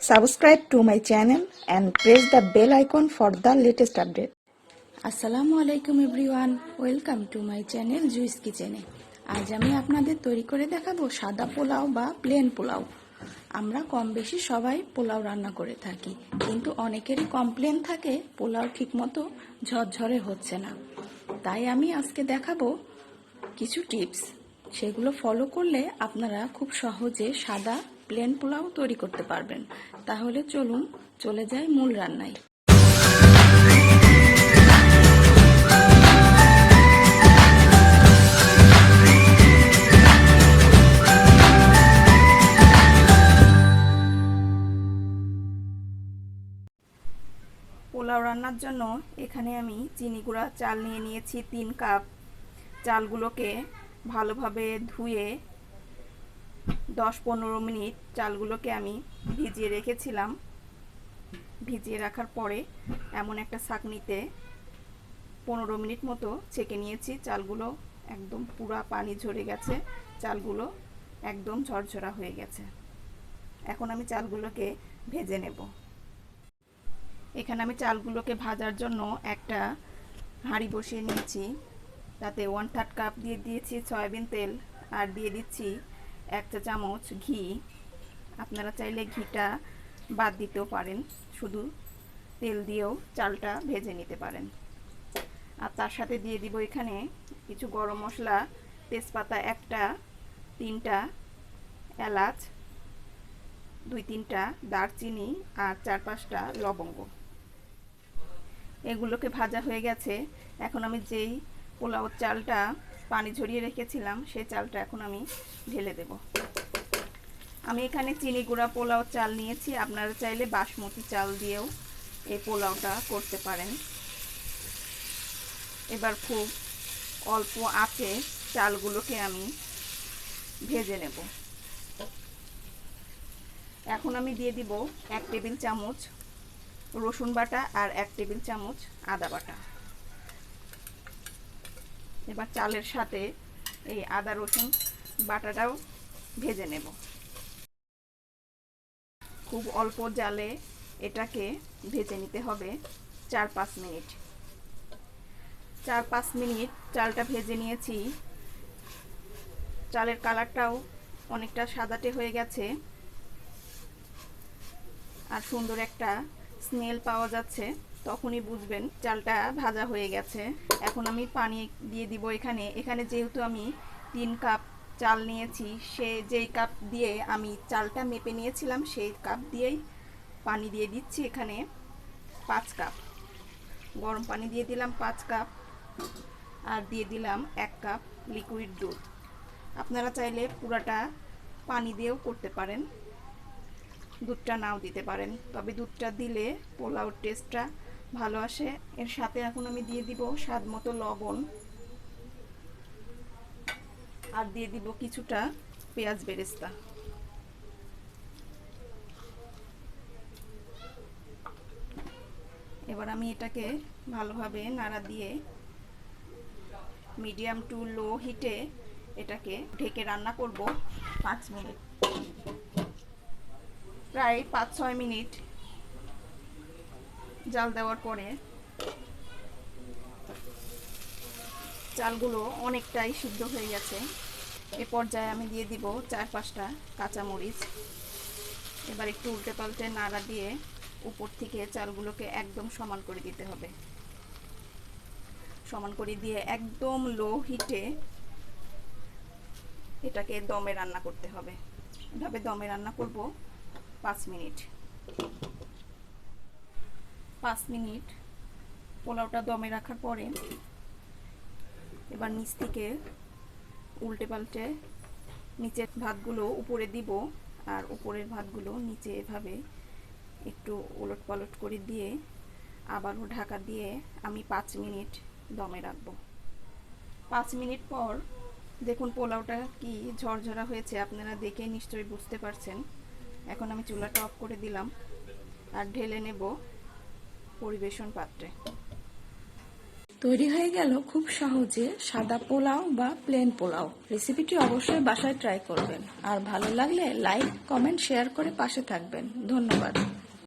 Subscribe to my channel and press the bell icon for the latest update. আসসালামু আলাইকুম everyone, welcome to my channel juice কিচেনে। আজ আমি আপনাদের তৈরি করে দেখাবো সাদা পোলাও বা প্লেন পোলাও। আমরা কম বেশি সবাই পোলাও রান্না করে থাকি, কিন্তু অনেকেরই কমপ্লেন থাকে পোলাও ঠিকমতো ঝরঝরে হচ্ছে না। তাই আমি আজকে দেখাবো কিছু টিপস, সেগুলো ফলো করলে আপনারা খুব সহজে সাদা প্লেন পোলাও তৈরি করতে পারবেন। তাহলে চলুন চলে যাই মূল রান্নায়। পোলাও রান্নার জন্য এখানে আমি চিনি গুঁড়া চাল নিয়ে নিয়েছি 3 কাপ। চালগুলোকে ভালোভাবে ধুয়ে 10-15 মিনিট চালগুলোকে আমি ভিজিয়ে রেখেছিলাম। ভিজিয়ে রাখার পরে এমন একটা ছাঁকনিতে 15 মিনিট মতো ছেঁকে নিয়েছি। চালগুলো একদম পুরা পানি ঝরে গেছে, চালগুলো একদম ঝরঝরা হয়ে গেছে। এখন আমি চালগুলোকে ভেজে নেব। এখানে আমি চালগুলোকে ভাজার জন্য একটা হাঁড়ি বসিয়ে নিয়েছি। তাতে 1/3 কাপ দিয়ে দিয়েছি সয়াবিন তেল, আর দিয়ে দিচ্ছি 1 চা চামচ ঘি। আপনারা চাইলে ঘিটা বাদ দিতেও পারেন, শুধু তেল দিয়েও চালটা ভেজে নিতে পারেন। আর তার সাথে দিয়ে দিব এখানে কিছু গরম মশলা, তেজপাতা 1টা, 3টা এলাচ, 2-3টা দারচিনি আর 4-5টা লবঙ্গ। এগুলোকে ভাজা হয়ে গেছে। এখন আমি যেই পোলাও চালটা পানি ঝরিয়ে রেখেছিলাম সেই চালটা এখন আমি ঢেলে দেব। আমি এখানে চিনি গুঁড়া পোলাও চাল নিয়েছি, আপনারা চাইলে বাসমতি চাল দিয়েও এই পোলাওটা করতে পারেন। এবার খুব অল্প আঁচে চালগুলোকে আমি ভেজে নেব। এখন আমি দিয়ে দিব 1 টেবিল চামচ রসুন বাটা আর 1 টেবিল চামচ আদা বাটা। এবার চালের সাথে এই আদা রসুন বাটাটাও ভেজে নেব। খুব অল্প জালে এটাকে ভেজে নিতে হবে 4-5 মিনিট। 4-5 মিনিট চালটা ভেজে নিয়েছি। চালের কালারটাও অনেকটা সাদাটে হয়ে গেছে আর সুন্দর একটা স্মেল পাওয়া যাচ্ছে। তখনই বুঝবেন চালটা ভাজা হয়ে গেছে। এখন আমি পানি দিয়ে দিব এখানে যেহেতু আমি 3 কাপ চাল নিয়েছি, যেই কাপ দিয়ে আমি চালটা মেপে নিয়েছিলাম সেই কাপ দিয়েই পানি দিয়ে দিচ্ছি। এখানে 5 কাপ গরম পানি দিয়ে দিলাম, 5 কাপ, আর দিয়ে দিলাম 1 কাপ লিকুইড দুধ। আপনারা চাইলে পুরাটা পানি দিয়েও করতে পারেন, দুধটা নাও দিতে পারেন, তবে দুধটা দিলে পোলাওর টেস্টটা ভালো আসে। এর সাথে এখন আমি দিয়ে দিব স্বাদ মতো লবণ, আর দিয়ে দিব কিছুটা পেঁয়াজ বেরেস্তা। এবার আমি এটাকে ভালোভাবে নাড়া দিয়ে মিডিয়াম টু লো হিটে এটাকে ঢেকে রান্না করব 5 মিনিট। প্রায় 5-6 মিনিট জাল দেওয়ার পরে চালগুলো অনেকটাই সিদ্ধ হয়ে গেছে। এ পর্যায়ে আমি দিয়ে দিব 4-5টা কাঁচামরিচ। এবার একটু উল্টে পাল্টে নাড়া দিয়ে উপর থেকে চালগুলোকে একদম সমান করে দিতে হবে। সমান করে দিয়ে একদম লো হিটে এটাকে দমে রান্না করতে হবে। এভাবে দমে রান্না করব 5 মিনিট। 5 মিনিট পোলাওটা দমে রাখার পরে এবার নিচ থেকে উল্টে পাল্টে নিচের ভাতগুলো উপরে দিব, আর উপরের ভাতগুলো নিচে এভাবে একটু উলট পালট করে দিয়ে আবারও ঢাকা দিয়ে আমি 5 মিনিট দমে রাখবো। 5 মিনিট পর দেখুন পোলাওটা কি ঝরঝরা হয়েছে, আপনারা দেখে নিশ্চয়ই বুঝতে পারছেন। এখন আমি চুলাটা অফ করে দিলাম আর ঢেলে নেব পরিবেশন পাত্রে। তৈরি হয়ে গেল খুব সহজে সাদা পোলাও বা প্লেন পোলাও। রেসিপিটি অবশ্যই বাসায় ট্রাই করবেন, আর ভালো লাগলে লাইক, কমেন্ট, শেয়ার করে পাশে থাকবেন। ধন্যবাদ।